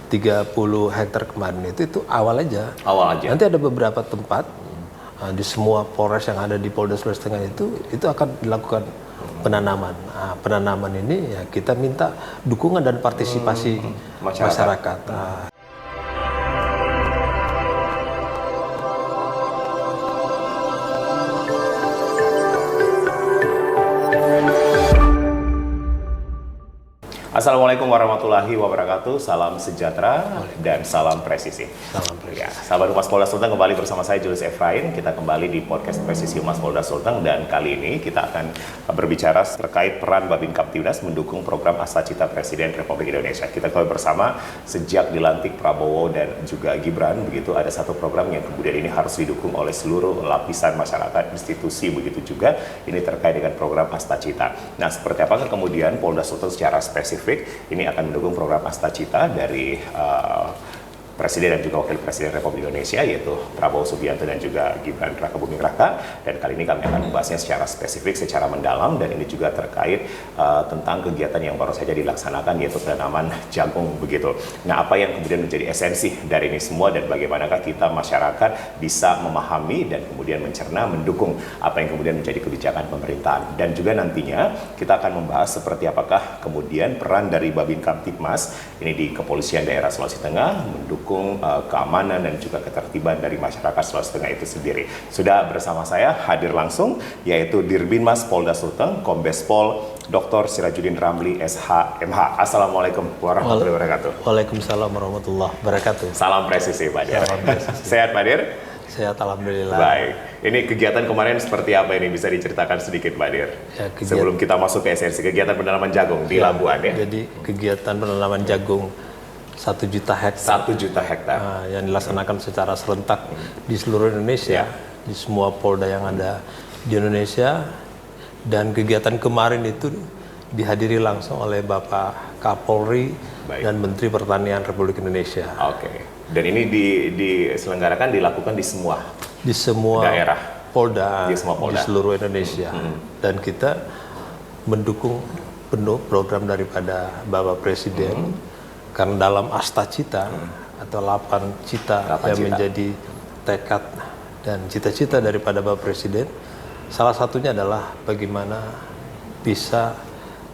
30 hektar kemarin itu awal aja. Awal aja. Nanti ada beberapa tempat di semua Polres yang ada di Polda Sulawesi Tengah itu akan dilakukan penanaman. Penanaman ini ya kita minta dukungan dan partisipasi masyarakat. Assalamualaikum warahmatullahi wabarakatuh. Salam sejahtera dan salam presisi. Salam presisi. Ya, sahabat Humas Polda Sulteng, kembali bersama saya Julius Efrain. Kita kembali di podcast Presisi Humas Polda Sulteng, dan kali ini kita akan berbicara terkait peran Babin Kamtibnas mendukung program Astacita Presiden Republik Indonesia. Kita kembali bersama sejak dilantik Prabowo dan juga Gibran, begitu ada satu program yang kemudian ini harus didukung oleh seluruh lapisan masyarakat, institusi, begitu juga ini terkait dengan program Astacita. Nah, seperti apakah kemudian Polda Sulteng secara spesifik ini akan mendukung program Astacita dari Presiden dan juga Wakil Presiden Republik Indonesia, yaitu Prabowo Subianto dan juga Gibran Rakabuming Raka. Dan kali ini kami akan membahasnya secara spesifik, secara mendalam, dan ini juga terkait tentang kegiatan yang baru saja dilaksanakan, yaitu penanaman jagung begitu. Nah, apa yang kemudian menjadi esensi dari ini semua, dan bagaimanakah kita masyarakat bisa memahami dan kemudian mencerna, mendukung apa yang kemudian menjadi kebijakan pemerintahan. Dan juga nantinya kita akan membahas seperti apakah kemudian peran dari Babin Kamtibmas ini di Kepolisian Daerah Sulawesi Tengah mendukung keamanan dan juga ketertiban dari masyarakat Sulawesi Tengah itu sendiri. Sudah bersama saya hadir langsung, yaitu Dirbinmas Polda Sulteng, Kombes Pol Dr. Sirajuddin Ramli SH MH. Assalamualaikum warahmatullahi wabarakatuh. Waalaikumsalam warahmatullahi wabarakatuh. Salam presisi Pak Dir. Sehat Pak Dir? Sehat, alhamdulillah. Baik. Ini kegiatan kemarin seperti apa ini, bisa diceritakan sedikit Pak Dir? Ya, sebelum kita masuk ke esensi kegiatan penanaman jagung di Labuan ya. Jadi kegiatan penanaman jagung 1 juta hektar. 1 juta hektar. Yang dilaksanakan secara serentak di seluruh Indonesia, di semua polda yang ada di Indonesia. Dan kegiatan kemarin itu dihadiri langsung oleh Bapak Kapolri dan Menteri Pertanian Republik Indonesia. Oke. Dan ini diselenggarakan, dilakukan di semua daerah polda, di seluruh Indonesia. Dan kita mendukung penuh program daripada Bapak Presiden. Karena dalam Astacita atau 8 cita yang menjadi tekad dan cita-cita daripada Bapak Presiden, salah satunya adalah bagaimana bisa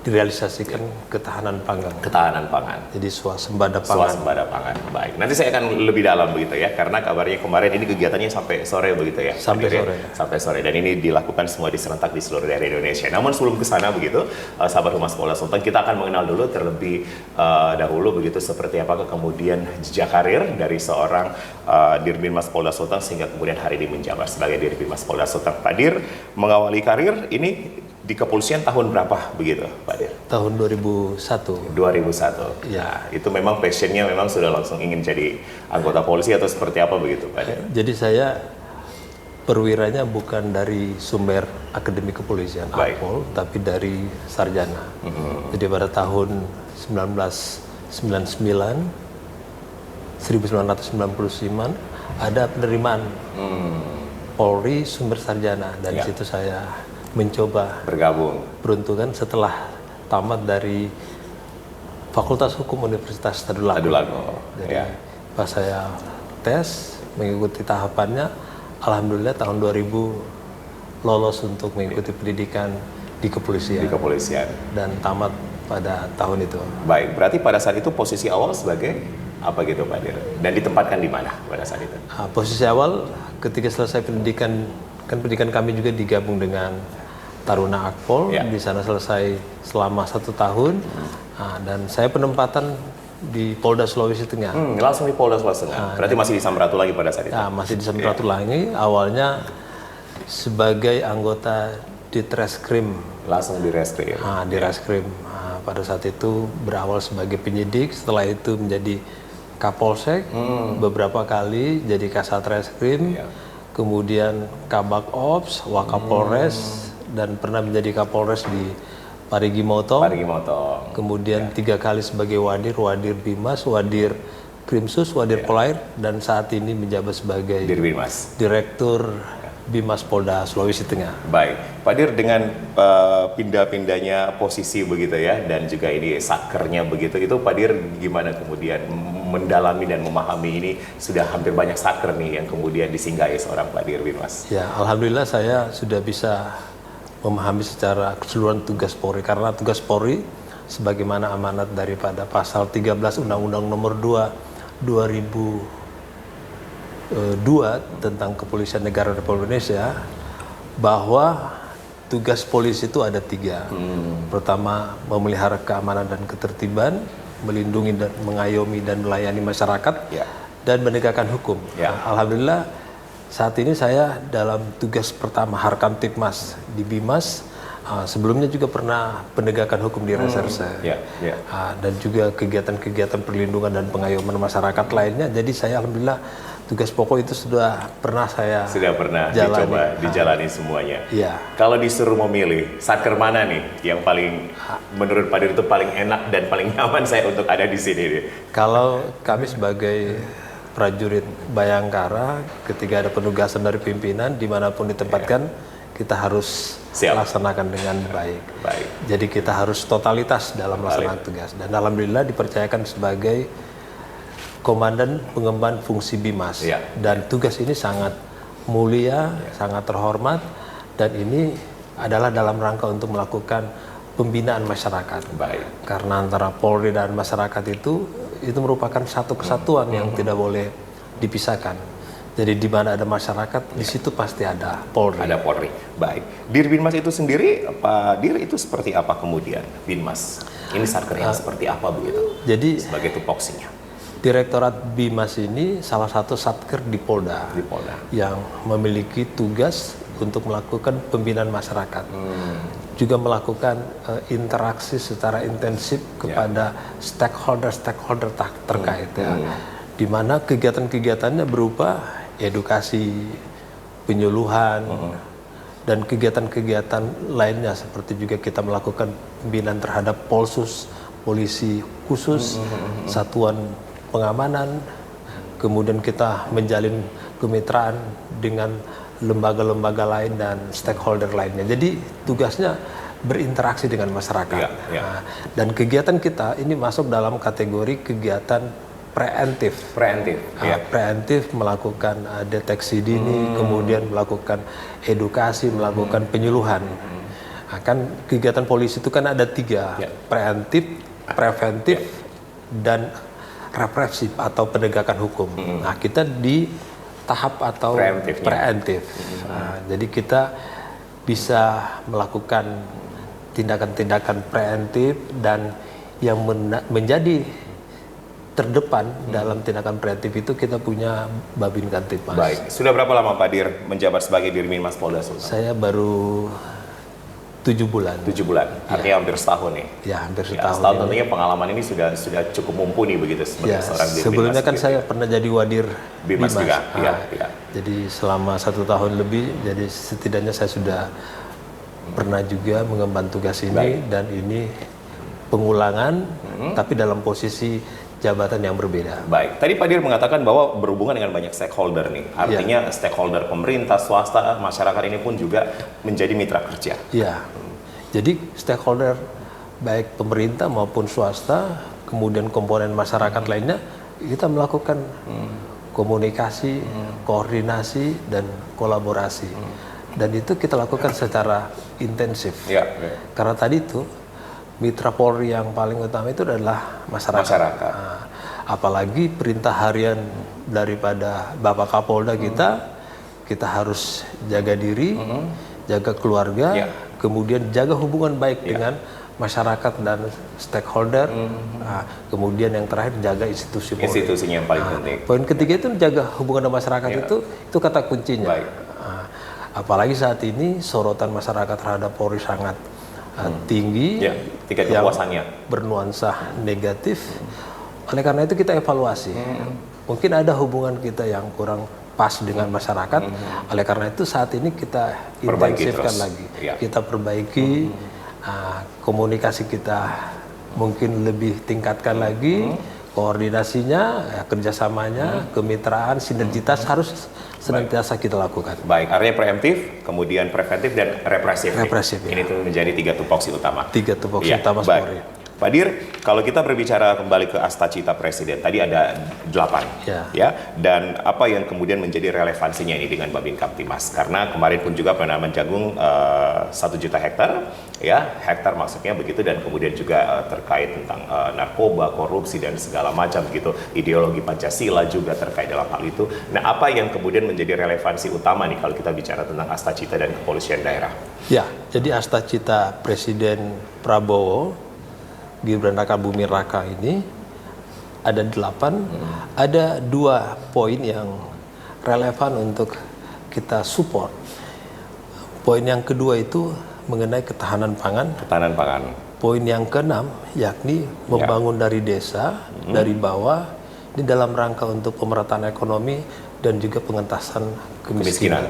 direalisasikan ketahanan pangan. Ketahanan pangan. Jadi swasembada pangan. Swasembada pangan. Baik. Nanti saya akan lebih dalam begitu ya, karena kabarnya kemarin ini kegiatannya sampai sore begitu ya. Sampai sore. Sampai sore. Dan ini dilakukan semua diserentak di seluruh daerah Indonesia. Namun sebelum ke sana begitu, sahabat Humas Polda Sulteng, kita akan mengenal dulu terlebih dahulu begitu seperti apakah kemudian jejak karir dari seorang Dirbinmas Polda Sulteng sehingga kemudian hari ini menjabat sebagai Dirbinmas Polda Sulteng. Pak Dir mengawali karir ini di kepolisian tahun berapa begitu, Pak Dir? Tahun 2001. 2001. Ya. Itu memang passionnya memang sudah langsung ingin jadi anggota polisi atau seperti apa begitu, Pak Dir? Jadi saya perwiranya bukan dari sumber akademi kepolisian Akpol, tapi dari sarjana. Jadi pada tahun 1999 ada penerimaan Polri sumber sarjana, dan di situ saya mencoba bergabung. Peruntungan setelah tamat dari Fakultas Hukum Universitas Tadulako. Jadi pas saya tes mengikuti tahapannya, alhamdulillah tahun 2000 lolos untuk mengikuti pendidikan di kepolisian. Di kepolisian. Dan tamat pada tahun itu. Baik, berarti pada saat itu posisi awal sebagai apa gitu Pak Dir? Dan ditempatkan di mana pada saat itu? Posisi awal ketika selesai pendidikan, kan pendidikan kami juga digabung dengan Taruna Akpol, di sana selesai selama 1 tahun, dan saya penempatan di Polda Sulawesi Tengah. Langsung di Polda Sulawesi Tengah. Berarti masih di Samratulangi pada saat itu? Masih di Samratulangi. Awalnya sebagai anggota di Reskrim. Langsung di Reskrim. Di Reskrim. Pada saat itu berawal sebagai penyidik, setelah itu menjadi Kapolsek, beberapa kali jadi Kasat Reskrim, kemudian Kabak Ops, Wakapolres, dan pernah menjadi Kapolres di Parigi Motong. Kemudian 3 kali sebagai Wadir Bimas, Wadir Krimsus, Wadir Polair, dan saat ini menjabat sebagai Direktur Bimas Polda Sulawesi Tengah. Baik, Pak Dir, dengan pindah-pindahnya posisi begitu ya, dan juga ini sakernya begitu, itu Pak Dir gimana kemudian mendalami dan memahami ini sudah hampir banyak satker nih yang kemudian disinggahi seorang Pak Dirwin, Mas? Ya, alhamdulillah saya sudah bisa memahami secara keseluruhan tugas Polri, karena tugas Polri sebagaimana amanat daripada pasal 13 Undang-Undang Nomor 2 2002 tentang Kepolisian Negara Republik Indonesia, bahwa tugas polisi itu ada 3. Pertama, memelihara keamanan dan ketertiban, melindungi dan mengayomi dan melayani masyarakat, dan menegakkan hukum. Alhamdulillah saat ini saya dalam tugas pertama Harkamtibmas di Bimas, sebelumnya juga pernah penegakan hukum di reserse, dan juga kegiatan-kegiatan perlindungan dan pengayoman masyarakat lainnya. Jadi saya alhamdulillah tugas pokok itu sudah pernah jalani. Dijalani semuanya. Ya. Kalau disuruh memilih, satker mana nih yang paling menurut Pak Dir itu paling enak dan paling nyaman saya untuk ada di sini nih? Kalau kami sebagai prajurit Bayangkara, ketika ada penugasan dari pimpinan dimanapun ditempatkan, kita harus laksanakan dengan baik. Jadi kita harus totalitas dalam melaksanakan tugas. Dan alhamdulillah dipercayakan sebagai Komandan Pengemban Fungsi Bimas. Dan tugas ini sangat mulia, sangat terhormat, dan ini adalah dalam rangka untuk melakukan pembinaan masyarakat. Karena antara Polri dan masyarakat itu merupakan satu kesatuan yang tidak boleh dipisahkan. Jadi di mana ada masyarakat, di situ pasti ada Polri. Ada Polri. Baik. Dir Binmas itu sendiri, Pak Dir itu seperti apa kemudian Binmas? Ini satker yang seperti apa begitu? Jadi sebagai tupoksinya. Direktorat Bimas ini salah satu satker di Polda, yang memiliki tugas untuk melakukan pembinaan masyarakat, juga melakukan interaksi secara intensif kepada stakeholder terkait, di mana kegiatan-kegiatannya berupa edukasi, penyuluhan, dan kegiatan-kegiatan lainnya, seperti juga kita melakukan pembinaan terhadap Polsus, polisi khusus, satuan pengamanan, kemudian kita menjalin kemitraan dengan lembaga-lembaga lain dan stakeholder lainnya. Jadi tugasnya berinteraksi dengan masyarakat. Dan kegiatan kita ini masuk dalam kategori kegiatan preventif. Preventif melakukan deteksi dini, kemudian melakukan edukasi, melakukan penyuluhan. Kan kegiatan polisi itu kan ada 3, preventif, dan represif atau penegakan hukum. Nah, kita di tahap atau preventif. Jadi kita bisa melakukan tindakan-tindakan preventif, dan yang menjadi terdepan dalam tindakan preventif itu kita punya Babin Kamtibmas. Baik. Sudah berapa lama Pak Dir menjabat sebagai Dirwinmas Polda Sulteng? Saya baru 7 bulan. 7 bulan, artinya hampir setahun nih. Ya, hampir setahun. Setahun tentunya pengalaman ini sudah cukup mumpuni begitu sebagai seorang Dirwinmas. Sebelumnya kan saya pernah jadi Wadir Bimas juga. Jadi selama 1 tahun lebih, jadi setidaknya saya sudah pernah juga mengemban tugas ini. Dan ini pengulangan, tapi dalam posisi jabatan yang berbeda. Baik, tadi Pak Dir mengatakan bahwa berhubungan dengan banyak stakeholder nih. Artinya stakeholder pemerintah, swasta, masyarakat ini pun juga menjadi mitra kerja. Iya. Jadi stakeholder baik pemerintah maupun swasta, kemudian komponen masyarakat lainnya, kita melakukan komunikasi, koordinasi, dan kolaborasi. Dan itu kita lakukan secara intensif. Karena tadi itu mitra Polri yang paling utama itu adalah masyarakat. Nah, apalagi perintah harian daripada Bapak Kapolda kita harus jaga diri, jaga keluarga, kemudian jaga hubungan baik dengan masyarakat dan stakeholder, kemudian yang terakhir jaga institusi Polri. Institusinya yang paling penting. Poin ketiga itu jaga hubungan dengan masyarakat, itu kata kuncinya. Apalagi saat ini sorotan masyarakat terhadap Polri sangat tinggi, tingkat kepuasannya bernuansa negatif. Oleh karena itu kita evaluasi. Mungkin ada hubungan kita yang kurang pas dengan masyarakat. Oleh karena itu saat ini kita intensifkan lagi. Kita perbaiki komunikasi kita, mungkin lebih tingkatkan lagi koordinasinya, kerjasamanya, kemitraan, sinergitas harus senantiasa kita lakukan. Baik, artinya preemptif, kemudian preventif, dan represif. Ini tuh menjadi 3 tupoksi utama. 3 tupoksi utama Polri. Pak Dir, kalau kita berbicara kembali ke Astacita Presiden, tadi ada 8, ya, dan apa yang kemudian menjadi relevansinya ini dengan Babin Kamtibmas? Karena kemarin pun juga penanaman jagung 1 juta hektar, ya, hektar maksudnya begitu, dan kemudian juga terkait tentang narkoba, korupsi dan segala macam gitu, ideologi Pancasila juga terkait dalam hal itu. Nah, apa yang kemudian menjadi relevansi utama nih kalau kita bicara tentang Astacita dan kepolisian daerah? Ya, jadi Astacita Presiden Prabowo, Gibran Rakabuming Raka ini ada 8, ada 2 poin yang relevan untuk kita support. Poin yang kedua itu mengenai ketahanan pangan. Ketahanan pangan. Poin yang keenam yakni membangun dari desa, dari bawah, ini dalam rangka untuk pemerataan ekonomi dan juga pengentasan kemiskinan.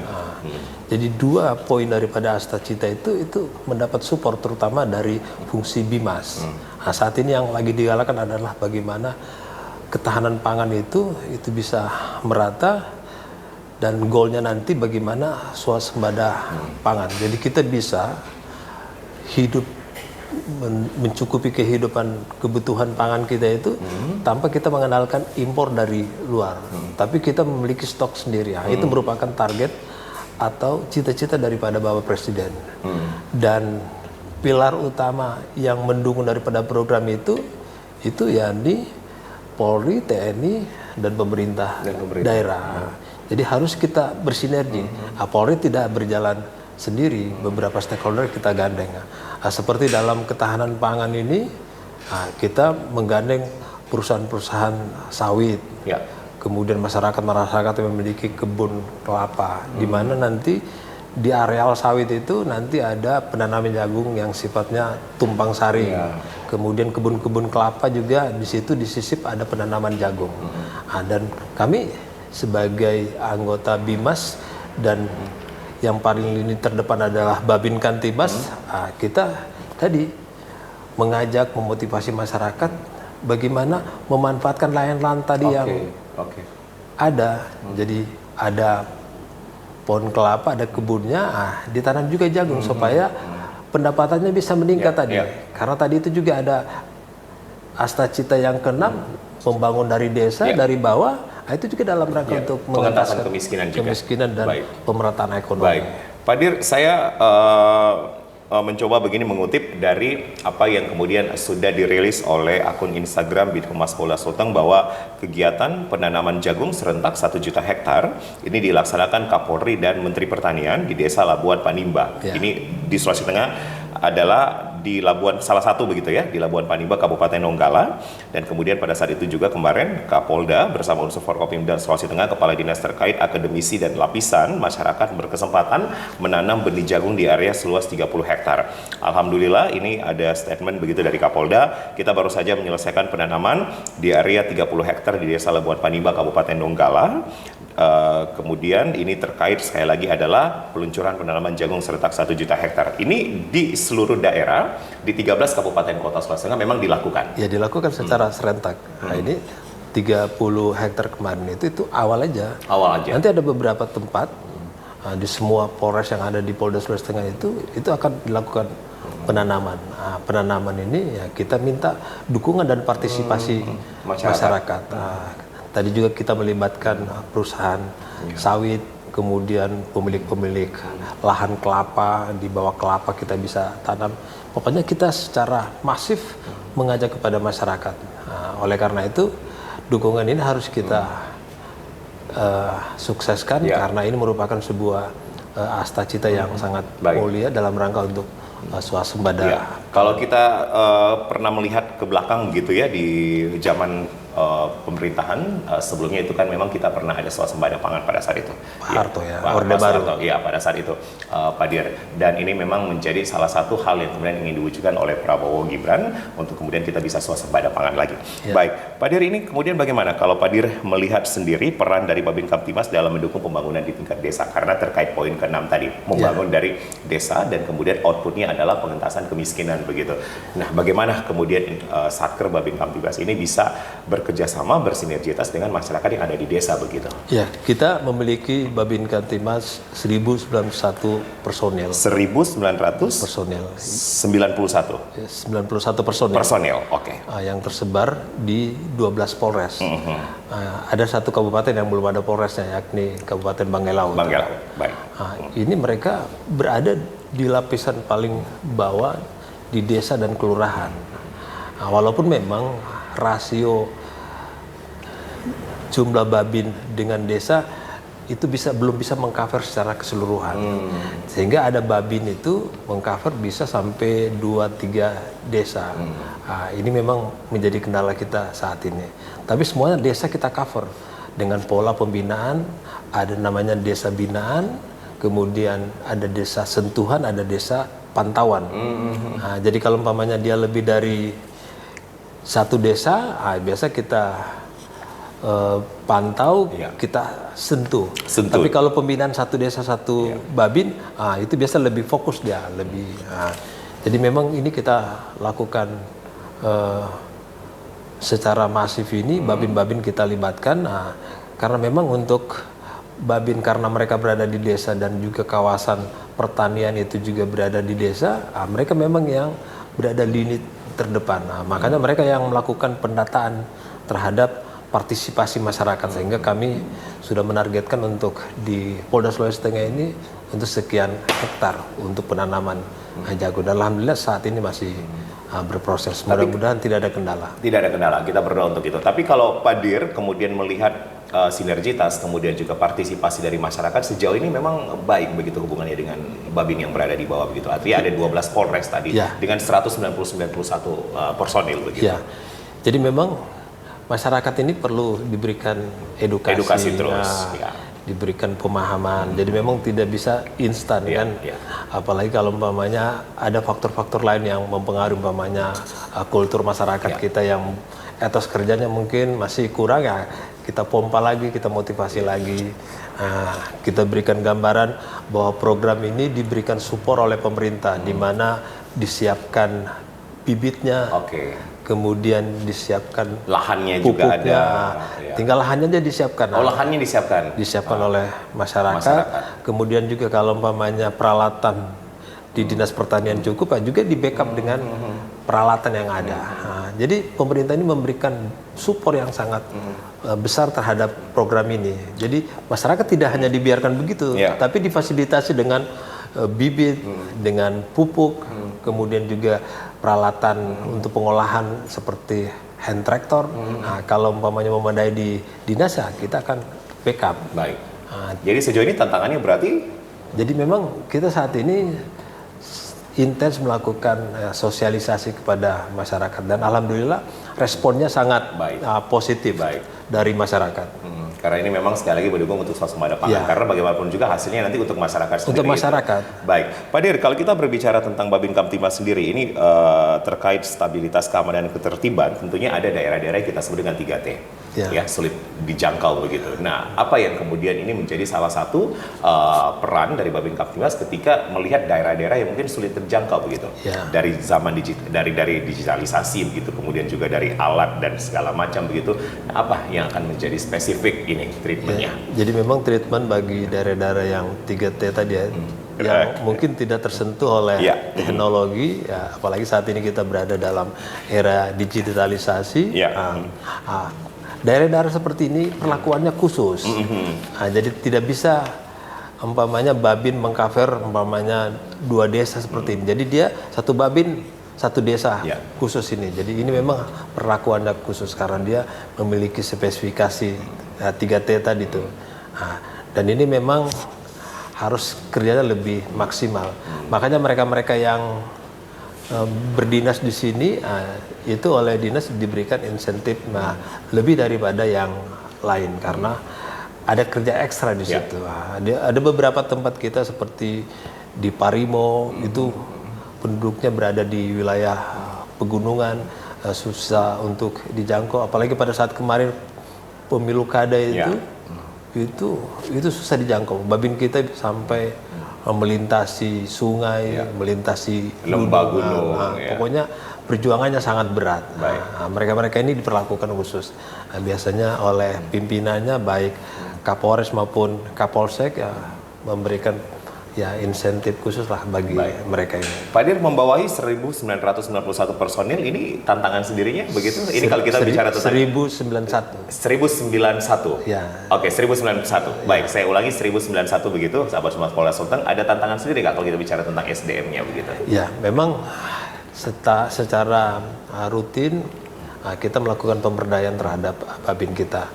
Jadi 2 poin daripada Astacita itu mendapat support terutama dari fungsi Bimas. Nah, saat ini yang lagi digalakan adalah bagaimana ketahanan pangan itu bisa merata, dan goalnya nanti bagaimana swasembada pangan. Jadi kita bisa hidup mencukupi kehidupan kebutuhan pangan kita itu tanpa kita mengandalkan impor dari luar, tapi kita memiliki stok sendiri. Itu merupakan target atau cita-cita daripada Bapak Presiden. Dan pilar utama yang mendukung daripada program itu yakni Polri, TNI, dan pemerintah daerah. Jadi harus kita bersinergi. Polri tidak berjalan sendiri, beberapa stakeholder kita gandeng. Seperti dalam ketahanan pangan ini, kita menggandeng perusahaan-perusahaan sawit, kemudian masyarakat yang memiliki kebun kelapa, di mana nanti di areal sawit itu nanti ada penanaman jagung yang sifatnya tumpang sari, kemudian kebun-kebun kelapa juga di situ disisip ada penanaman jagung. Dan kami sebagai anggota Bimas dan yang paling lini terdepan adalah Babin Kamtibmas, kita tadi mengajak memotivasi masyarakat bagaimana memanfaatkan lahan-lahan tadi yang ada. Jadi ada pohon kelapa, ada kebunnya, ditanam juga jagung supaya pendapatannya bisa meningkat tadi. Karena tadi itu juga ada Astacita yang ke-6, membangun dari desa, dari bawah. Itu juga dalam rangka untuk pengentasan kemiskinan dan pemerataan ekonomi. Baik, Pak Dir, saya mencoba begini mengutip dari apa yang kemudian sudah dirilis oleh akun Instagram Bithumas Polda Sulteng bahwa kegiatan penanaman jagung serentak 1 juta hektar ini dilaksanakan Kapolri dan Menteri Pertanian di Desa Labuan Panimba. Ini di Sulawesi Tengah adalah di Labuan, salah satu begitu ya, di Labuan Panimba, Kabupaten Donggala. Dan kemudian pada saat itu juga kemarin Kapolda bersama unsur Forkopimda Sulawesi Tengah, kepala dinas terkait, akademisi dan lapisan masyarakat berkesempatan menanam benih jagung di area seluas 30 hektar. Alhamdulillah ini ada statement begitu dari Kapolda, kita baru saja menyelesaikan penanaman di area 30 hektar di Desa Labuan Panimba, Kabupaten Donggala. Kemudian ini terkait sekali lagi adalah peluncuran penanaman jagung serentak 1 juta hektar. Ini di seluruh daerah di 13 kabupaten kota Sulawesi Tengah memang dilakukan. Ya, dilakukan secara serentak. Nah, ini 30 hektar kemarin itu awal aja. Nanti ada beberapa tempat di semua Polres yang ada di Polda Sulawesi Tengah itu akan dilakukan penanaman. Penanaman ini ya kita minta dukungan dan partisipasi masyarakat. Tadi juga kita melibatkan perusahaan sawit, kemudian pemilik-pemilik lahan kelapa, di bawah kelapa kita bisa tanam. Pokoknya kita secara masif mengajak kepada masyarakat. Oleh karena itu, dukungan ini harus kita sukseskan karena ini merupakan sebuah Astacita yang sangat mulia dalam rangka untuk swasembada. Kalau kita pernah melihat ke belakang begitu ya di zaman pemerintahan sebelumnya itu kan memang kita pernah ada swasembada pangan pada saat itu. Pak Harto Orde Baru. Ya, pada saat itu Pak Dir. Dan ini memang menjadi salah satu hal yang kemudian ingin diwujudkan oleh Prabowo Gibran untuk kemudian kita bisa swasembada pangan lagi. Baik, Pak Dir, ini kemudian bagaimana kalau Pak Dir melihat sendiri peran dari Babin Kamtibmas dalam mendukung pembangunan di tingkat desa, karena terkait poin ke-6 tadi, membangun dari desa dan kemudian outputnya adalah pengentasan kemiskinan begitu. Nah, bagaimana kemudian Satker Babin Kamtibmas ini bisa bekerja sama bersinergitas dengan masyarakat yang ada di desa begitu. Ya, kita memiliki Babin Kamtibmas 1091 personel. 1991 Personel. 91 personel. personel, oke. Yang tersebar di 12 Polres. Ada satu kabupaten yang belum ada Polresnya, yakni Kabupaten Banggai-Laut. Banggai-Laut, baik. Ini mereka berada di lapisan paling bawah di desa dan kelurahan. Walaupun memang rasio jumlah Babin dengan desa itu belum bisa mengcover secara keseluruhan. Sehingga ada Babin itu mengcover bisa sampai 2-3 desa. Ini memang menjadi kendala kita saat ini. Tapi semuanya desa kita cover dengan pola pembinaan, ada namanya desa binaan, kemudian ada desa sentuhan, ada desa pantauan. Jadi kalau umpamanya dia lebih dari satu desa, biasa kita pantau, kita sentuh. Tapi kalau pembinaan satu desa satu Babin, itu biasa lebih fokus dia, lebih. Jadi memang ini kita lakukan secara masif ini, Babin-Babin kita libatkan, karena memang untuk Babin karena mereka berada di desa dan juga kawasan pertanian itu juga berada di desa, mereka memang yang berada lini terdepan. Makanya mereka yang melakukan pendataan terhadap partisipasi masyarakat, sehingga kami sudah menargetkan untuk di Polda Sulawesi Tengah ini untuk sekian hektar untuk penanaman jagung. Dan alhamdulillah saat ini masih berproses. Mudah-mudahan tidak ada kendala. Tidak ada kendala, kita berdoa untuk itu. Tapi kalau Pak Dir kemudian melihat sinergitas, kemudian juga partisipasi dari masyarakat, sejauh ini memang baik begitu hubungannya dengan Babin yang berada di bawah begitu. Artinya ada 12 Polres tadi dengan 191 personil begitu. Ya. Jadi memang masyarakat ini perlu diberikan edukasi terus, diberikan pemahaman. Jadi memang tidak bisa instan kan. Apalagi kalau umpamanya ada faktor-faktor lain yang mempengaruhi, umpamanya kultur masyarakat kita yang etos kerjanya mungkin masih kurang, ya kita pompa lagi, kita motivasi lagi. Kita berikan gambaran bahwa program ini diberikan support oleh pemerintah, di mana disiapkan bibitnya, kemudian disiapkan lahannya pupuknya, juga ada. Tinggal lahannya aja disiapkan. Lahannya disiapkan oleh masyarakat. Kemudian juga kalau umpamanya peralatan di Dinas Pertanian cukup, juga di backup dengan peralatan yang ada. Jadi pemerintah ini memberikan support yang sangat besar terhadap program ini. Jadi masyarakat tidak hanya dibiarkan begitu, tapi difasilitasi dengan bibit, dengan pupuk, kemudian juga peralatan untuk pengolahan seperti hand tractor. Kalau umpamanya memadai di dinas, kita akan backup. Baik. Jadi sejauh ini tantangannya berarti? Jadi memang kita saat ini intens melakukan sosialisasi kepada masyarakat, dan alhamdulillah responnya sangat positif dari masyarakat. Karena ini memang sekali lagi mendukung untuk swasembada pangan, karena bagaimanapun juga hasilnya nanti untuk masyarakat sendiri. Untuk masyarakat. Baik, Pak Dir, kalau kita berbicara tentang Babin Kamtibmas sendiri, ini terkait stabilitas keamanan dan ketertiban, tentunya ada daerah-daerah yang kita sebut dengan 3T, ya sulit dijangkau begitu. Nah, apa yang kemudian ini menjadi salah satu peran dari Babin Kamtibmas ketika melihat daerah-daerah yang mungkin sulit terjangkau begitu, dari zaman dari digitalisasi begitu, kemudian juga dari alat dan segala macam begitu. Nah, apa yang akan menjadi spesifik ini treatmentnya? Jadi memang treatment bagi daerah-daerah yang 3T tadi yang mungkin tidak tersentuh oleh teknologi, apalagi saat ini kita berada dalam era digitalisasi. Daerah-daerah seperti ini perlakuannya khusus. Jadi tidak bisa umpamanya Babin mengcover umpamanya 2 desa seperti ini. Jadi dia satu Babin satu desa khusus ini. Jadi ini memang perlakuannya khusus karena dia memiliki spesifikasi 3T tadi itu. Dan ini memang harus kerjanya lebih maksimal. Makanya mereka-mereka yang berdinas di sini itu oleh dinas diberikan insentif lebih daripada yang lain karena ada kerja ekstra di situ. Ada beberapa tempat kita seperti di Parimo itu penduduknya berada di wilayah pegunungan, susah untuk dijangkau. Apalagi pada saat kemarin pemilu kada itu susah dijangkau. Babin kita sampai melintasi sungai, melintasi lembah gunung. Pokoknya perjuangannya sangat berat. Nah, mereka-mereka ini diperlakukan khusus. Nah, biasanya oleh pimpinannya baik Kapolres maupun Kapolsek ya memberikan ya insentif khusus lah bagi mereka ini. Pak Dir membawahi 1991 personil, ini tantangan sendirinya begitu? Ini kalau kita bicara tentang 1091. 1091. Ya. Oke, 1091. Baik, saya ulangi 1091 begitu, sahabat Humas Polda Sulteng. Ada tantangan sendiri nggak kalau kita bicara tentang SDM-nya begitu? Ya, memang secara rutin kita melakukan pemberdayaan terhadap Babin kita,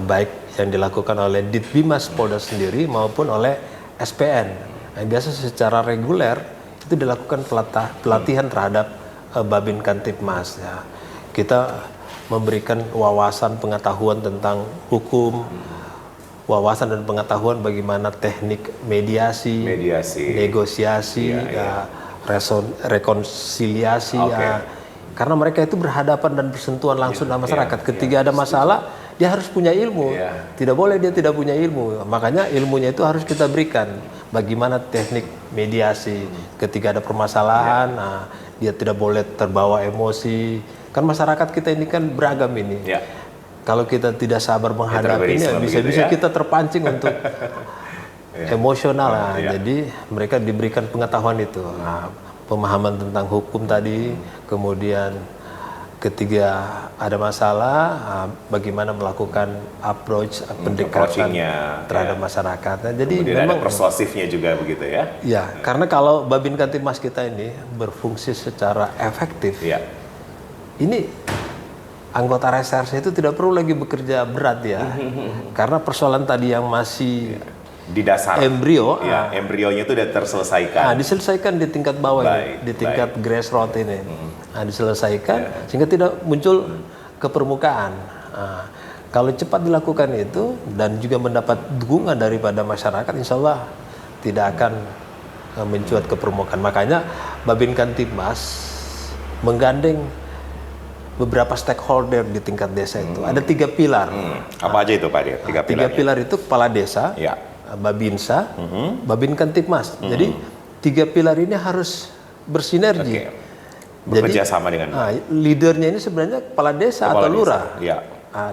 baik yang dilakukan oleh Ditbimas Polda sendiri maupun oleh SPN. Biasa secara reguler itu dilakukan pelatihan terhadap Babin Kantipmas. Ya. Kita memberikan wawasan pengetahuan tentang hukum, wawasan dan pengetahuan bagaimana teknik mediasi. Negosiasi, rekonsiliasi. Ya. Karena mereka itu berhadapan dan bersentuhan langsung dengan masyarakat. Ketika ada masalah, dia harus punya ilmu. Tidak boleh dia tidak punya ilmu. Makanya ilmunya itu harus kita berikan. Bagaimana teknik mediasi ketika ada permasalahan, dia tidak boleh terbawa emosi. Kan masyarakat kita ini kan beragam ini. Kalau kita tidak sabar menghadapinya, bisa-bisa kita terpancing untuk emosional. Jadi mereka diberikan pengetahuan itu. Pemahaman tentang hukum tadi, kemudian ketika ada masalah, bagaimana melakukan approach pendekatan terhadap masyarakat. Nah, jadi kemudian memang ada persuasifnya juga begitu ya? Ya, karena kalau Babin Kantipmas kita ini berfungsi secara efektif, ini anggota reserse itu tidak perlu lagi bekerja berat ya, karena persoalan tadi yang masih di dasar embrio, embrionya itu sudah terselesaikan. Diselesaikan di tingkat bawah ini, di tingkat grassroots ini, diselesaikan sehingga tidak muncul ke permukaan. Kalau cepat dilakukan itu dan juga mendapat dukungan daripada masyarakat, insya Allah tidak akan mencuat ke permukaan. Makanya Babin Kantipmas menggandeng beberapa stakeholder di tingkat desa itu. Ada 3 pilar. Apa aja itu Pak Dir? 3 pilar itu kepala desa, Babinsa, Babin Kantipmas. Jadi 3 pilar ini harus bersinergi. Bekerja sama dengan leadernya ini sebenarnya kepala desa atau lurah.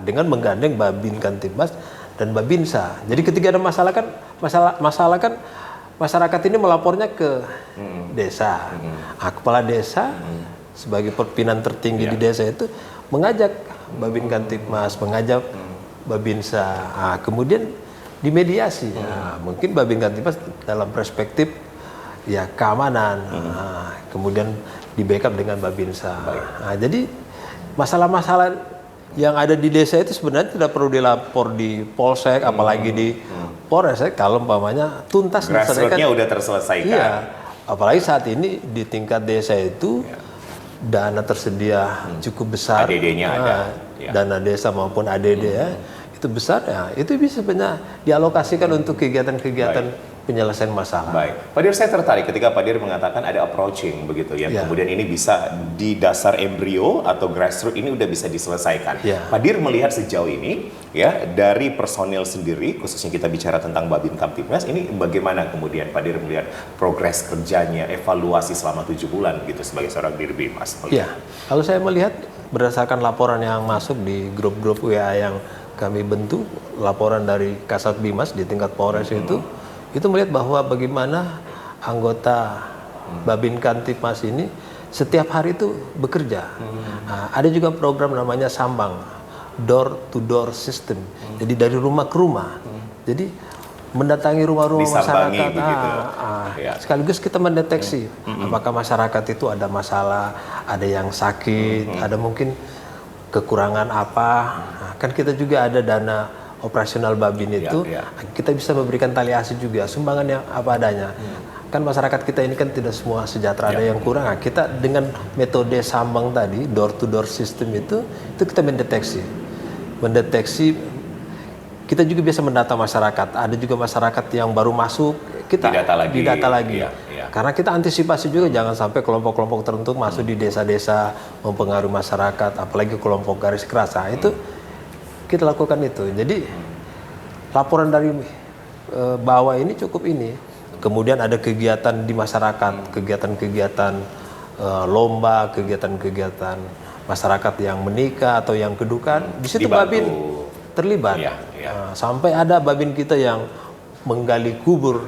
Dengan menggandeng Babin Kantipmas dan Babinsa. Jadi ketika ada masalah kan masyarakat ini melapornya ke desa. Kepala desa sebagai pimpinan tertinggi di desa itu mengajak Babin Kantipmas, mengajak Babinsa. Kemudian dimediasi. Mungkin Babin Kantipmas dalam perspektif ya keamanan, kemudian di backup dengan Babinsa. Jadi masalah-masalah yang ada di desa itu sebenarnya tidak perlu dilapor di Polsek, apalagi di Polres. Kalau umpamanya tuntas grassroots-nya udah terselesaikan. Iya, apalagi saat ini di tingkat desa itu dana tersedia cukup besar. ADD-nya ada. Dana desa maupun ADD itu besar ya, itu bisa benar dialokasikan untuk kegiatan-kegiatan penyelesaian masalah. Pak Dir, saya tertarik ketika Pak Dir mengatakan ada approaching begitu ya. Kemudian ini bisa di dasar embrio atau grassroots ini udah bisa diselesaikan. Pak Dir melihat sejauh ini ya dari personil sendiri, khususnya kita bicara tentang Babin Kantipmas, ini bagaimana kemudian Pak Dir melihat progres kerjanya, evaluasi selama 7 bulan gitu sebagai seorang Dirbimas? Kalau saya melihat berdasarkan laporan yang masuk di grup-grup WA yang kami bentuk, laporan dari Kasat Bimas di tingkat Polres itu melihat bahwa bagaimana anggota Babin Kantipmas ini setiap hari itu bekerja. Ada juga program namanya Sambang, door to door system. Jadi dari rumah ke rumah. Jadi mendatangi rumah-rumah masyarakat. Sekaligus kita mendeteksi apakah masyarakat itu ada masalah, ada yang sakit, ada mungkin kekurangan apa. Kan kita juga ada dana operasional Babin itu, kita bisa memberikan tali asi juga, sumbangan yang apa adanya. Kan masyarakat kita ini kan tidak semua sejahtera, ada yang kurang. Kita dengan metode Sambang tadi, door to door system itu kita mendeteksi. Kita juga bisa mendata masyarakat. Ada juga masyarakat yang baru masuk, kita didata lagi. Karena kita antisipasi juga jangan sampai kelompok-kelompok tertentu masuk di desa-desa mempengaruhi masyarakat, apalagi kelompok garis keras. Itu kita lakukan itu. Jadi laporan dari bawah ini cukup ini. Kemudian ada kegiatan di masyarakat, kegiatan-kegiatan lomba, kegiatan-kegiatan masyarakat yang menikah atau yang kedukaan, di situ Babin terlibat. Sampai ada Babin kita yang menggali kubur,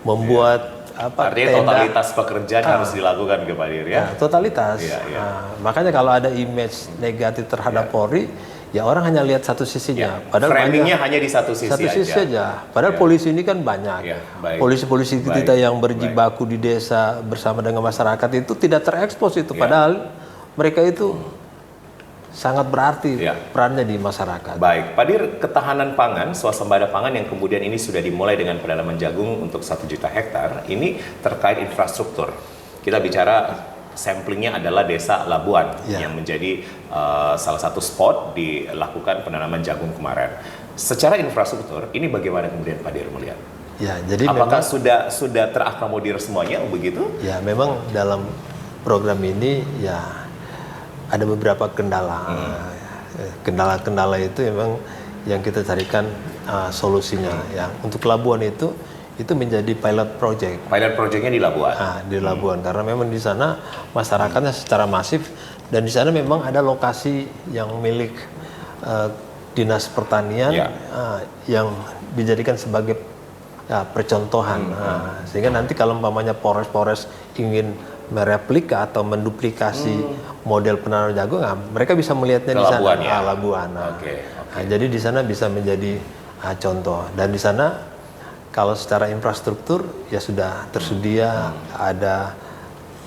membuat artinya tenda. Totalitas pekerjaan harus dilakukan ke Pak Dir ya. Totalitas. Makanya kalau ada image negatif terhadap Polri, ya orang hanya lihat satu sisinya. Padahal framingnya hanya di satu sisi aja. Padahal polisi ini kan banyak. Polisi-polisi kita yang berjibaku di desa bersama dengan masyarakat itu tidak terekspos itu. Padahal mereka itu sangat berarti perannya di masyarakat. Baik, Pak Dir, ketahanan pangan, swasembada pangan yang kemudian ini sudah dimulai dengan penanaman jagung untuk 1 juta hektar, ini terkait infrastruktur. Kita bicara samplingnya adalah desa Labuan yang menjadi salah satu spot dilakukan penanaman jagung kemarin. Secara infrastruktur, ini bagaimana kemudian Pak Dir melihat? Ya, jadi apakah sudah terakomodir semuanya begitu? Ya, memang dalam program ini ya ada beberapa kendala. Kendala-kendala itu memang yang kita carikan solusinya. Ya, untuk Labuan itu menjadi pilot project. Pilot projectnya di Labuan. Di Labuan karena memang di sana masyarakatnya secara masif dan di sana memang ada lokasi yang milik Dinas Pertanian yang dijadikan sebagai percontohan. Sehingga nanti kalau umpamanya Polres-Polres ingin mereplika atau menduplikasi model penanaman jagung, mereka bisa melihatnya di sana. Labuan. Jadi di sana bisa menjadi contoh. Dan di sana kalau secara infrastruktur ya sudah tersedia, ada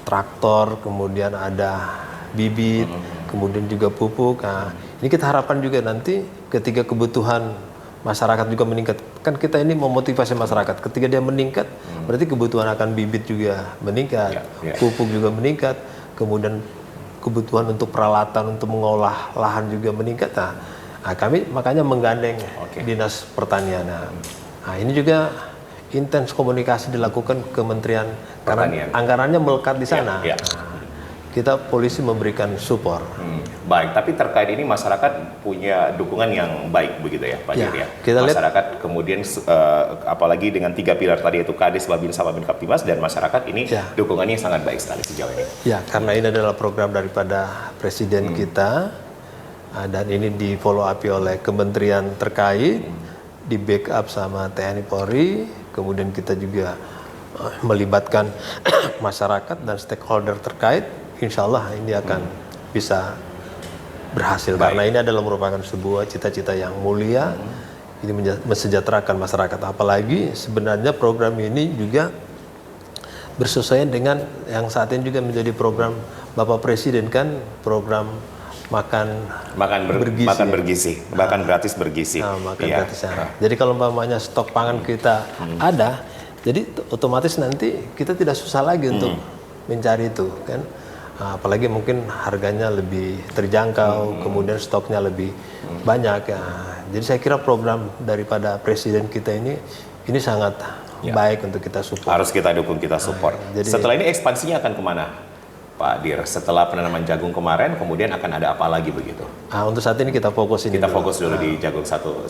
traktor, kemudian ada bibit, kemudian juga pupuk. Ini kita harapkan juga nanti ketika kebutuhan masyarakat juga meningkat, kan kita ini memotivasi masyarakat. Ketika dia meningkat, berarti kebutuhan akan bibit juga meningkat, pupuk juga meningkat, kemudian kebutuhan untuk peralatan untuk mengolah lahan juga meningkat. Kami makanya menggandeng Dinas Pertanian. Ini juga intens komunikasi dilakukan Kementerian Pertanian. Karena anggarannya melekat di sana. Kita polisi memberikan support. Baik, tapi terkait ini masyarakat punya dukungan yang baik begitu ya Pak Dir ya? Kita masyarakat lihat, kemudian apalagi dengan 3 pilar tadi itu Kades, Babinsa, Babin Kaptimas dan masyarakat ini dukungannya sangat baik sekali sejauh ini. Ya, karena ini adalah program daripada Presiden kita dan ini di follow up oleh kementerian terkait, di backup sama TNI Polri, kemudian kita juga melibatkan masyarakat dan stakeholder terkait. Insya Allah ini akan bisa berhasil. Karena ini adalah merupakan sebuah cita-cita yang mulia, ini mensejahterakan masyarakat. Apalagi sebenarnya program ini juga bersesuaian dengan yang saat ini juga menjadi program Bapak Presiden, kan program makan bergizi, makan gratis bergizi. Gratis. Jadi kalau umpamanya stok pangan kita ada, jadi otomatis nanti kita tidak susah lagi untuk mencari itu, kan. Apalagi mungkin harganya lebih terjangkau, kemudian stoknya lebih banyak. Jadi saya kira program daripada Presiden kita ini sangat baik untuk kita support. Harus kita dukung, kita support. Setelah ini ekspansinya akan kemana, Pak Dir? Setelah penanaman jagung kemarin, kemudian akan ada apa lagi begitu? Untuk saat ini kita fokus ini. Kita fokus dulu di jagung 1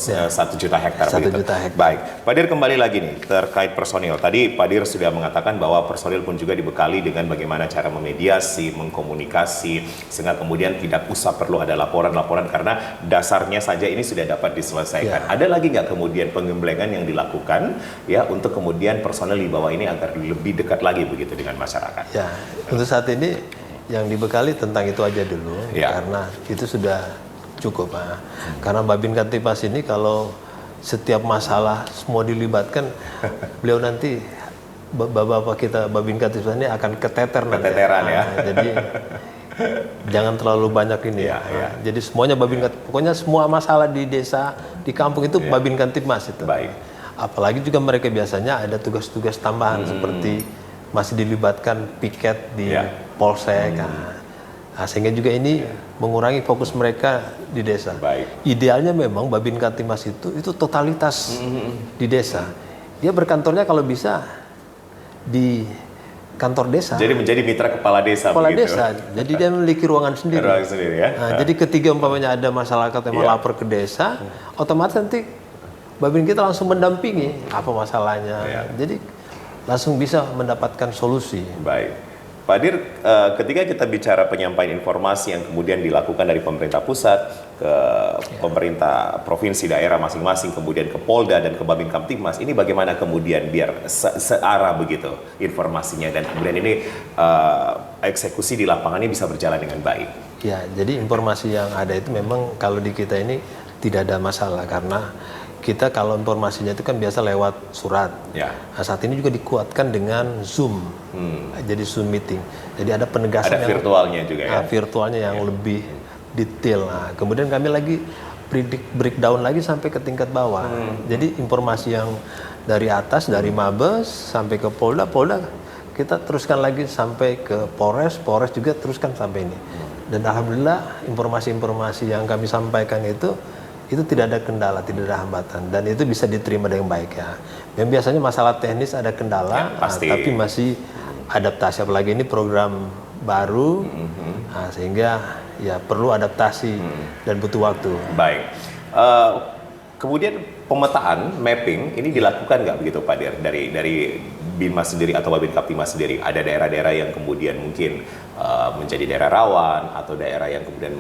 juta hektar. 1 juta hektar. Baik, Pak Dir kembali lagi nih terkait personil. Tadi Pak Dir sudah mengatakan bahwa personil pun juga dibekali dengan bagaimana cara memediasi, mengkomunikasi, sehingga kemudian tidak usah perlu ada laporan-laporan karena dasarnya saja ini sudah dapat diselesaikan. Ada lagi nggak kemudian pengembelengan yang dilakukan ya untuk kemudian personil di bawah ini agar lebih dekat lagi begitu dengan masyarakat? Ya, untuk saat ini yang dibekali tentang itu aja dulu, karena itu sudah cukup. Karena Babin Kaptimas ini kalau setiap masalah semua dilibatkan, beliau nanti bapak kita Babin Kaptimas ini akan keteteran ya. Jadi jangan terlalu banyak ini. Jadi semuanya Babin Kaptimas, pokoknya semua masalah di desa, di kampung itu Babin Kaptimas itu. Baik. Apalagi juga mereka biasanya ada tugas-tugas tambahan seperti masih dilibatkan piket di polsek, sehingga juga ini mengurangi fokus mereka di desa. Idealnya memang Babin Kaptimas itu totalitas di desa. Dia berkantornya kalau bisa di kantor desa. Jadi menjadi mitra kepala desa. Kepala desa. Jadi dia memiliki ruangan sendiri. Jadi ketika umpamanya ada masyarakat yang melapor ke desa, otomatis nanti Babin kita langsung mendampingi apa masalahnya. Jadi langsung bisa mendapatkan solusi. Baik. Pak Dir, ketika kita bicara penyampaian informasi yang kemudian dilakukan dari pemerintah pusat ke pemerintah provinsi daerah masing-masing, kemudian ke Polda dan ke Babin Kamtibmas, ini bagaimana kemudian biar searah begitu informasinya dan kemudian ini eksekusi di lapangannya bisa berjalan dengan baik? Ya, jadi informasi yang ada itu memang kalau di kita ini tidak ada masalah karena kita kalau informasinya itu kan biasa lewat surat. Ya. Nah, saat ini juga dikuatkan dengan Zoom. Jadi Zoom meeting. Jadi ada penegasan ada virtualnya juga ya. Virtualnya yang lebih detail. Nah, kemudian kami lagi breakdown lagi sampai ke tingkat bawah. Jadi informasi yang dari atas dari Mabes sampai ke Polda kita teruskan lagi sampai ke Polres juga teruskan sampai ini. Dan alhamdulillah informasi-informasi yang kami sampaikan itu tidak ada kendala, tidak ada hambatan dan itu bisa diterima dengan baik ya. Yang biasanya masalah teknis ada kendala, tapi masih adaptasi. Apalagi ini program baru, sehingga ya perlu adaptasi dan butuh waktu. Baik. Kemudian pemetaan mapping ini dilakukan nggak begitu Pak Dir dari Binmas sendiri atau Babin Kamtibmas sendiri? Ada daerah-daerah yang kemudian mungkin menjadi daerah rawan atau daerah yang kemudian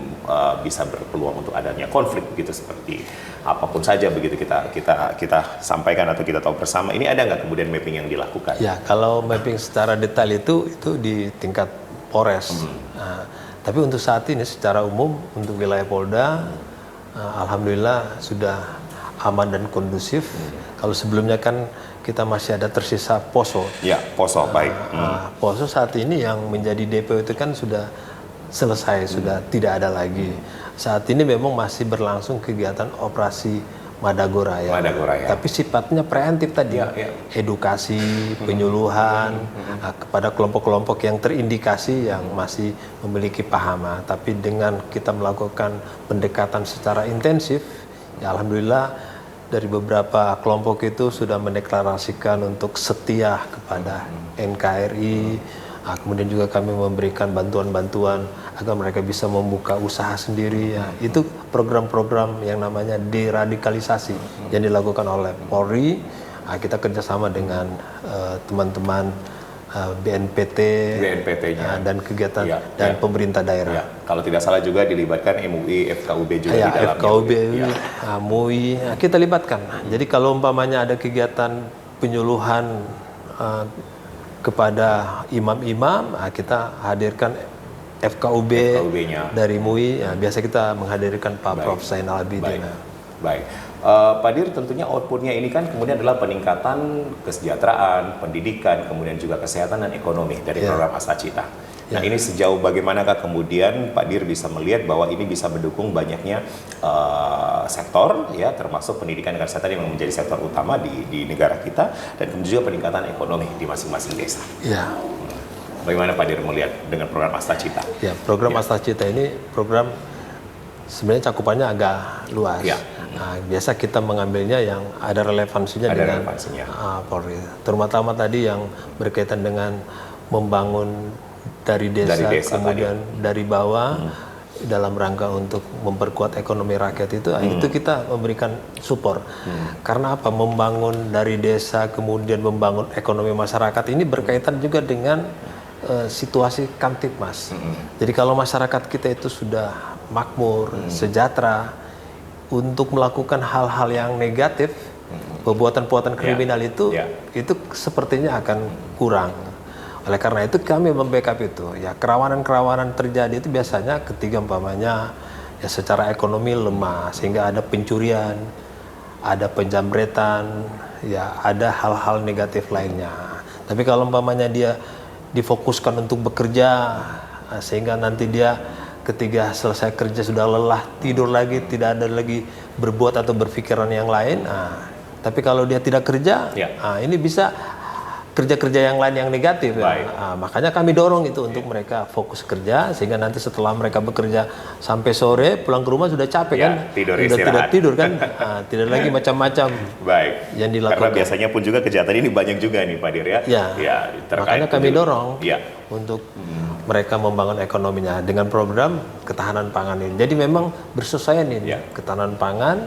bisa berpeluang untuk adanya konflik begitu, seperti apapun saja begitu kita sampaikan atau kita tahu bersama. Ini ada nggak kemudian mapping yang dilakukan? Ya, kalau mapping secara detail itu di tingkat Polres. Tapi untuk saat ini secara umum untuk wilayah Polda alhamdulillah sudah aman dan kondusif. Kalau sebelumnya kan kita masih ada tersisa Poso. Ya, Poso, baik. Poso saat ini yang menjadi DPO itu kan sudah selesai, sudah tidak ada lagi. Saat ini memang masih berlangsung kegiatan operasi Madagora ya. Tapi sifatnya preemptif tadi, edukasi, penyuluhan kepada kelompok-kelompok yang terindikasi yang masih memiliki pahama. Tapi dengan kita melakukan pendekatan secara intensif, ya alhamdulillah dari beberapa kelompok itu sudah mendeklarasikan untuk setia kepada NKRI. Kemudian juga kami memberikan bantuan-bantuan agar mereka bisa membuka usaha sendiri. Ya. Itu program-program yang namanya deradikalisasi yang dilakukan oleh Polri. Kita kerjasama dengan teman-teman BNPT-nya dan kegiatan dan pemerintah daerah. Kalau tidak salah juga dilibatkan MUI, FKUB juga di dalamnya. FKUB, MUI, kita libatkan. Jadi kalau umpamanya ada kegiatan penyuluhan kepada imam-imam, kita hadirkan FKUB-nya dari MUI. Biasa kita menghadirkan Pak Prof. Zainal Abidin. Baik. Pak Dir, tentunya outputnya ini kan kemudian adalah peningkatan kesejahteraan, pendidikan, kemudian juga kesehatan dan ekonomi dari program Astacita. Nah, ini sejauh bagaimanakah kemudian Pak Dir bisa melihat bahwa ini bisa mendukung banyaknya sektor, ya, termasuk pendidikan dan kesehatan yang menjadi sektor utama di negara kita, dan kemudian juga peningkatan ekonomi di masing-masing desa. Ya. Bagaimana Pak Dir melihat dengan program Astacita? Ya, program Astacita ini program sebenarnya cakupannya agak luas. Biasa kita mengambilnya yang ada relevansinya dengan Polri. Terutama tadi yang berkaitan dengan membangun dari desa kemudian dari bawah dalam rangka untuk memperkuat ekonomi rakyat itu kita memberikan support. Karena apa? Membangun dari desa kemudian membangun ekonomi masyarakat ini berkaitan juga dengan situasi Kamtibmas. Jadi kalau masyarakat kita itu sudah makmur, sejahtera, untuk melakukan hal-hal yang negatif, perbuatan-perbuatan kriminal itu sepertinya akan kurang. Oleh karena itu kami membackup itu. Ya, kerawanan-kerawanan terjadi itu biasanya ketika umpamanya ya secara ekonomi lemah, sehingga ada pencurian, ada penjamretan, ya ada hal-hal negatif lainnya. Tapi kalau umpamanya dia difokuskan untuk bekerja, sehingga nanti dia ketika selesai kerja sudah lelah, tidur lagi, tidak ada lagi berbuat atau berpikiran yang lain. Tapi kalau dia tidak kerja, ini bisa kerja-kerja yang lain yang negatif. Makanya kami dorong itu untuk mereka fokus kerja, sehingga nanti setelah mereka bekerja sampai sore, pulang ke rumah sudah capek kan, sudah tidur kan, tidak lagi macam-macam yang dilakukan. Karena biasanya pun juga kejahatan ini banyak juga nih Pak Dir ya. Makanya kami dorong untuk mereka membangun ekonominya dengan program ketahanan pangan ini. Jadi memang bersesuaian ini ketahanan pangan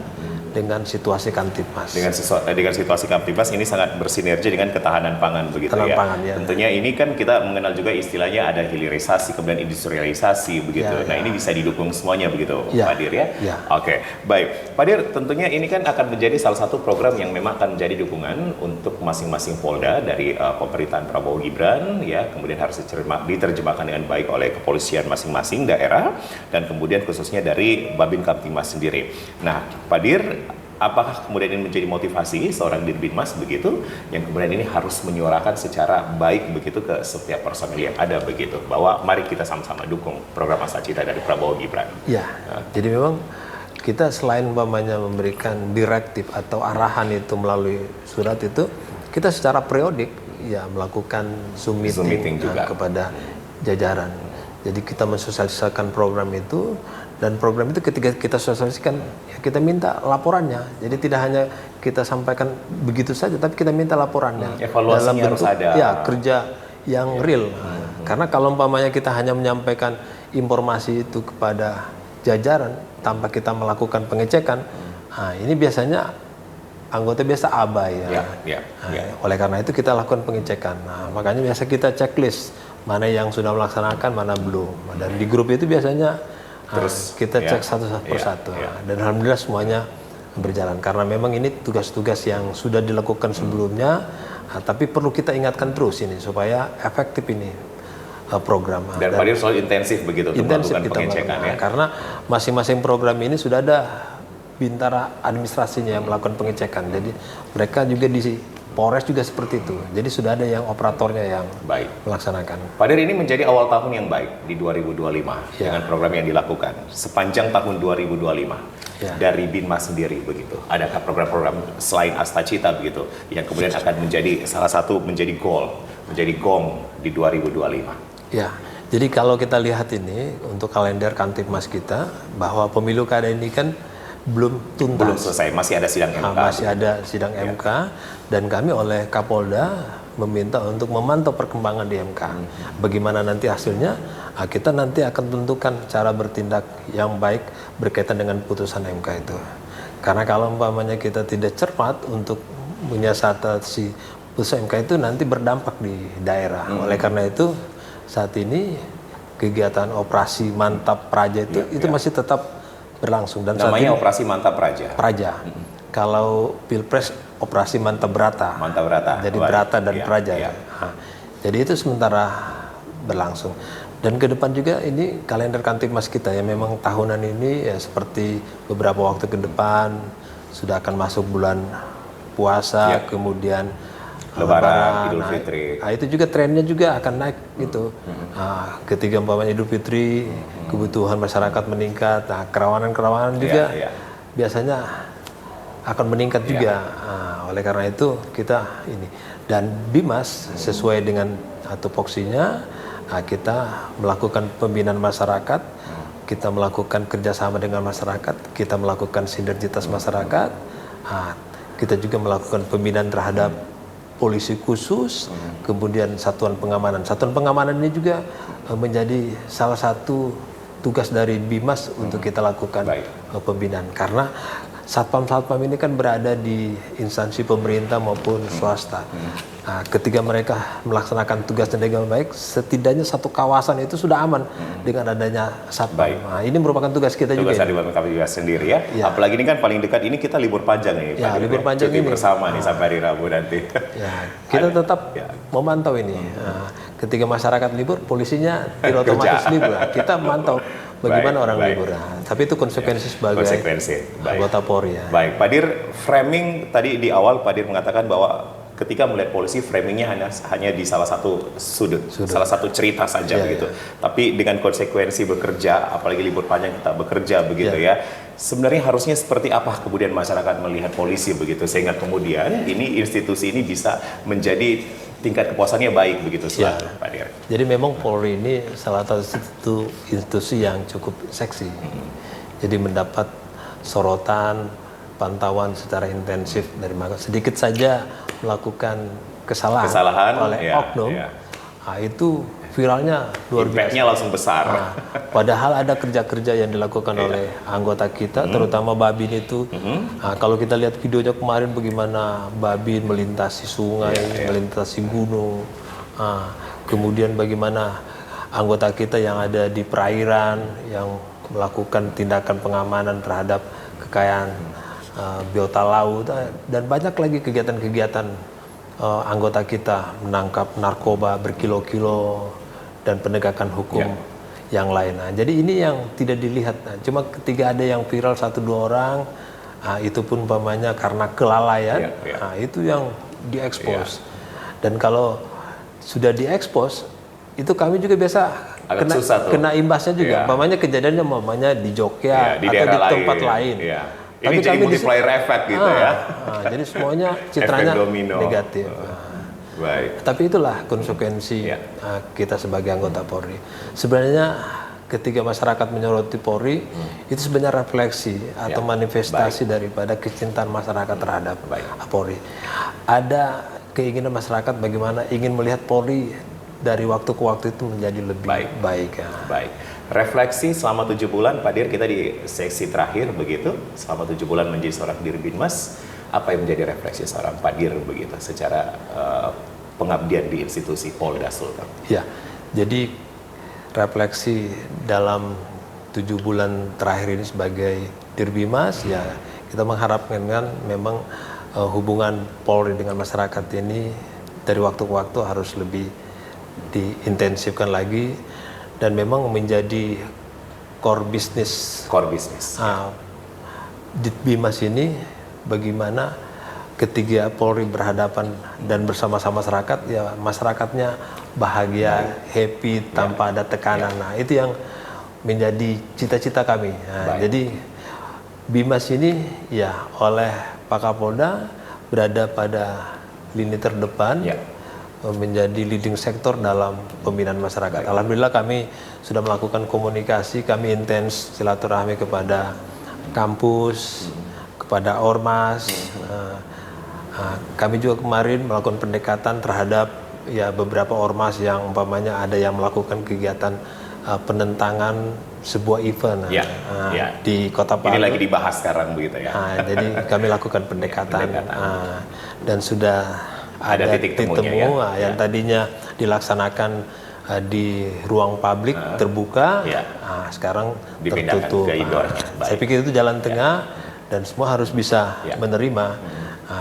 dengan situasi Kamtibmas. Dengan situasi Kamtibmas ini sangat bersinergi dengan ketahanan pangan begitu ya. Pangan, ya. Tentunya ini kan kita mengenal juga istilahnya ada hilirisasi kemudian industrialisasi begitu. Nah ini bisa didukung semuanya begitu Pak Dir ya. Oke, baik Pak Dir, tentunya ini kan akan menjadi salah satu program yang memang akan menjadi dukungan untuk masing-masing Polda dari pemerintahan Prabowo Gibran ya, kemudian harus diterjemahkan dengan baik oleh kepolisian masing-masing daerah dan kemudian khususnya dari Babin Kamtibmas sendiri. Nah Pak Dir, apakah kemudian ini menjadi motivasi seorang Dirbinmas begitu yang kemudian ini harus menyuarakan secara baik begitu ke setiap personil yang ada begitu bahwa mari kita sama-sama dukung program Asa Cita dari Prabowo Gibran. Ya, jadi memang kita selain umpamanya memberikan direktif atau arahan itu melalui surat itu, kita secara periodik ya melakukan Zoom meeting juga kepada jajaran. Jadi kita mensosialisasikan program itu. Dan program itu ketika kita sosialisasikan, ya kita minta laporannya. Jadi tidak hanya kita sampaikan begitu saja, tapi kita minta laporannya. Evaluasinya dalam bentuk, harus ada. Ya, kerja yang real. Karena kalau umpamanya kita hanya menyampaikan informasi itu kepada jajaran tanpa kita melakukan pengecekan, ini biasanya anggota biasa abai ya. Oleh karena itu kita lakukan pengecekan. Makanya biasa kita checklist mana yang sudah melaksanakan, mana belum. Dan di grup itu biasanya terus kita cek satu persatu dan alhamdulillah semuanya berjalan karena memang ini tugas-tugas yang sudah dilakukan sebelumnya, tapi perlu kita ingatkan terus ini supaya efektif ini program. Dan Pak Dir selalu intensif begitu untuk melakukan pengecekan ya. Karena masing-masing program ini sudah ada bintara administrasinya yang melakukan pengecekan. Jadi mereka juga di Polres juga seperti itu. Jadi sudah ada yang operatornya yang melaksanakan. Pak Dir, ini menjadi awal tahun yang baik di 2025 dengan program yang dilakukan sepanjang tahun 2025 dari Binmas sendiri begitu. Adakah program-program selain Asta Cita begitu yang kemudian akan menjadi salah satu menjadi gong di 2025? Ya. Jadi kalau kita lihat ini untuk kalender Kamtibmas kita bahwa pemilu kada ini kan belum tuntas. Belum selesai, masih ada sidang MK. Masih ada sidang MK dan kami oleh Kapolda meminta untuk memantau perkembangan di MK. Bagaimana nanti hasilnya, kita nanti akan tentukan cara bertindak yang baik berkaitan dengan putusan MK itu. Karena kalau umpamanya kita tidak cermat untuk menyiasati putusan MK itu nanti berdampak di daerah. Oleh karena itu saat ini kegiatan operasi Mantap Praja itu masih tetap berlangsung dan namanya Operasi Mantap Praja. Kalau Pilpres Operasi Mantap Brata. Jadi Brata dan Praja. Jadi itu sementara berlangsung. Dan ke depan juga ini kalender Kamtibmas kita yang memang tahunan ini ya seperti beberapa waktu ke depan sudah akan masuk bulan puasa, kemudian Lebaran, Idul Fitri. Itu juga trennya juga akan naik gitu. Ketika umpamanya Idul Fitri, kebutuhan masyarakat meningkat, kerawanan juga biasanya akan meningkat juga. Oleh karena itu kita ini dan Bimas sesuai dengan tupoksinya kita melakukan pembinaan masyarakat, kita melakukan kerjasama dengan masyarakat, kita melakukan sinergitas masyarakat, kita juga melakukan pembinaan terhadap polisi khusus, kemudian satuan pengamanan. Satuan pengamanan ini juga menjadi salah satu tugas dari Bimas untuk kita lakukan pembinaan. Karena satpam-satpam ini kan berada di instansi pemerintah maupun swasta. Ketika mereka melaksanakan tugasnya dengan baik, setidaknya satu kawasan itu sudah aman dengan adanya satpam. Ini merupakan tugas kita juga. Tugas dari Kamtibmas sendiri ya. Apalagi ini kan paling dekat ini kita libur panjang nih. Libur panjang ini. Bersama nih sampai hari Rabu nanti. Kita tetap memantau ini. Ketika masyarakat libur, polisinya tidak otomatis libur. Kita mantau bagaimana orang libur. Tapi itu konsekuensi sebagai anggota Polri ya. Baik, Pak Dir, framing tadi di awal Pak Dir mengatakan bahwa ketika melihat polisi framingnya hanya di salah satu sudut, salah satu cerita saja begitu. Tapi dengan konsekuensi bekerja, apalagi libur panjang kita bekerja begitu ya. Sebenarnya harusnya seperti apa kemudian masyarakat melihat polisi begitu sehingga kemudian ini institusi ini bisa menjadi tingkat kepuasannya baik begitu selalu, Pak Dir. Jadi memang Polri ini salah satu institusi yang cukup seksi. Jadi mendapat sorotan, pantauan secara intensif dari sedikit saja melakukan kesalahan oleh oknum, itu viralnya luar biasa. Impact-nya langsung besar. Nah, padahal ada kerja-kerja yang dilakukan oleh anggota kita, terutama Babin itu. Nah, kalau kita lihat videonya kemarin bagaimana Babin melintasi sungai, melintasi gunung, kemudian bagaimana anggota kita yang ada di perairan yang melakukan tindakan pengamanan terhadap kekayaan biota laut, dan banyak lagi kegiatan-kegiatan anggota kita menangkap narkoba berkilo-kilo dan penegakan hukum yang lain. Nah, jadi ini yang tidak dilihat. Nah, cuma ketika ada yang viral 1-2 orang, itu pun umpamanya karena kelalaian, itu yang diekspos. Dan kalau sudah diekspos, itu kami juga biasa kena imbasnya juga. Umpamanya kejadiannya umpamanya di Jogja di atau di tempat lain. Ini jadi multiplier effect gitu ya. Jadi semuanya citranya negatif. Baik. Tapi itulah konsekuensi kita sebagai anggota Polri. Sebenarnya ketika masyarakat menyoroti Polri, itu sebenarnya refleksi atau manifestasi daripada kecintaan masyarakat terhadap Polri. Ada keinginan masyarakat bagaimana ingin melihat Polri dari waktu ke waktu itu menjadi lebih baik. Baik. Refleksi selama 7 bulan, Pak Dir, kita di seksi terakhir begitu, selama 7 bulan menjadi seorang Dirbinmas, apa yang menjadi refleksi seorang Pak Dir begitu secara pengabdian di institusi Polda Sulteng? Ya, jadi refleksi dalam 7 bulan terakhir ini sebagai Dirbimas, ya kita mengharapkan kan memang hubungan Polri dengan masyarakat ini dari waktu ke waktu harus lebih diintensifkan lagi, dan memang menjadi core business. Dirbimas ini bagaimana ketika Polri berhadapan dan bersama-sama masyarakat, ya masyarakatnya bahagia, happy, tanpa ada tekanan. Nah, itu yang menjadi cita-cita kami. Nah, jadi Bimas ini ya oleh Pak Kapolda berada pada lini terdepan, menjadi leading sektor dalam pembinaan masyarakat. Alhamdulillah kami sudah melakukan komunikasi, kami intens silaturahmi kepada kampus, kepada ormas. Kami juga kemarin melakukan pendekatan terhadap ya beberapa ormas yang umpamanya ada yang melakukan kegiatan penentangan sebuah event di Kota Palu. Ini lagi dibahas sekarang begitu ya. Jadi kami lakukan pendekatan. Dan sudah ada titik temu yang tadinya dilaksanakan di ruang publik terbuka, sekarang tertutup. Saya pikir itu jalan tengah dan semua harus bisa menerima.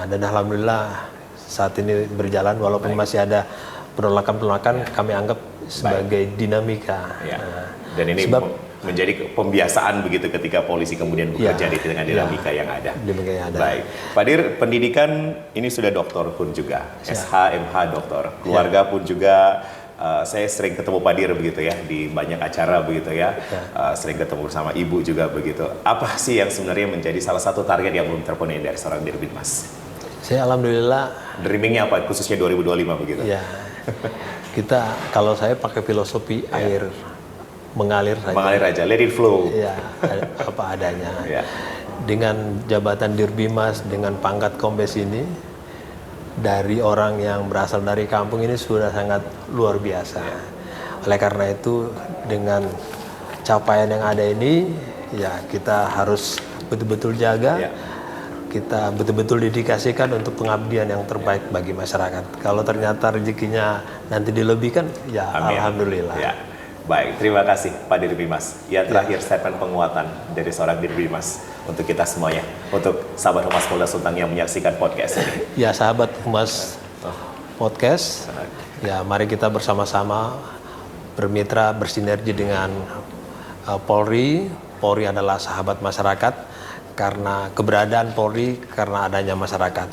Dan alhamdulillah saat ini berjalan, walaupun masih ada penolakan-penolakan, kami anggap sebagai dinamika. Dan ini menjadi pembiasaan begitu ketika polisi kemudian bekerja di tengah dinamika yang ada. Baik, Pak Dir, pendidikan ini sudah doktor pun juga, SH, MH, doktor. Keluarga pun juga, saya sering ketemu Pak Dir begitu ya di banyak acara begitu ya. Sering ketemu bersama ibu juga begitu. Apa sih yang sebenarnya menjadi salah satu target yang belum terpenuhi dari seorang Dirbinmas? Saya alhamdulillah. Dreamingnya apa khususnya 2025 begitu? Ya, kita kalau saya pakai filosofi air mengalir saja. Mengalir aja, let it flow. Ya, apa adanya. Dengan jabatan Dirbimas, dengan pangkat kombes ini, dari orang yang berasal dari kampung ini sudah sangat luar biasa. Oleh karena itu, dengan capaian yang ada ini, ya kita harus betul-betul jaga. Kita betul-betul dedikasikan untuk pengabdian yang terbaik bagi masyarakat. Kalau ternyata rezekinya nanti dilebihkan, ya amin. Alhamdulillah. Baik, terima kasih Pak Dirbimas. Yang terakhir statement penguatan dari seorang Dirbimas untuk kita semuanya, untuk sahabat Humas Polda Sulteng yang menyaksikan podcast ini. Ya, sahabat Humas Podcast, ya mari kita bersama-sama bermitra, bersinergi dengan Polri. Polri adalah sahabat masyarakat karena keberadaan Polri, karena adanya masyarakat.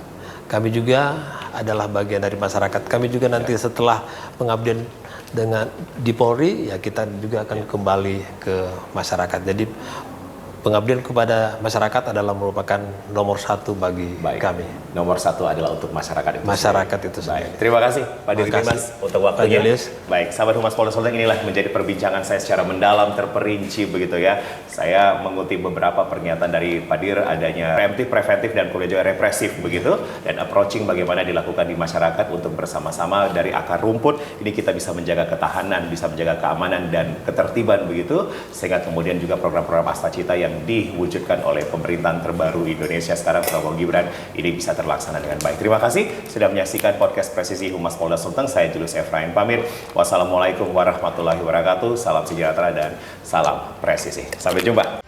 Kami juga adalah bagian dari masyarakat. Kami juga nanti setelah pengabdian di Polri, ya kita juga akan kembali ke masyarakat. Jadi pengabdian kepada masyarakat adalah merupakan nomor satu bagi kami. Nomor satu adalah untuk masyarakat itu. Masyarakat itu sendiri. Baik. Terima kasih Pak Dirjen Mas untuk waktunya. Baik, sahabat Humas Polda Sulteng, inilah menjadi perbincangan saya secara mendalam, terperinci begitu ya. Saya mengutip beberapa pernyataan dari Pak Dir, adanya preventif dan kemudian juga represif begitu, dan approaching bagaimana dilakukan di masyarakat untuk bersama-sama dari akar rumput ini kita bisa menjaga ketahanan, bisa menjaga keamanan dan ketertiban begitu, sehingga kemudian juga program-program Astacita yang diwujudkan oleh pemerintahan terbaru Indonesia sekarang Prabowo Gibran ini bisa terlaksana dengan baik. Terima kasih sudah menyaksikan podcast Presisi Humas Polda Sulteng. Saya Julius Efrain pamit. Wassalamualaikum warahmatullahi wabarakatuh. Salam sejahtera dan salam presisi. Sampai jumpa.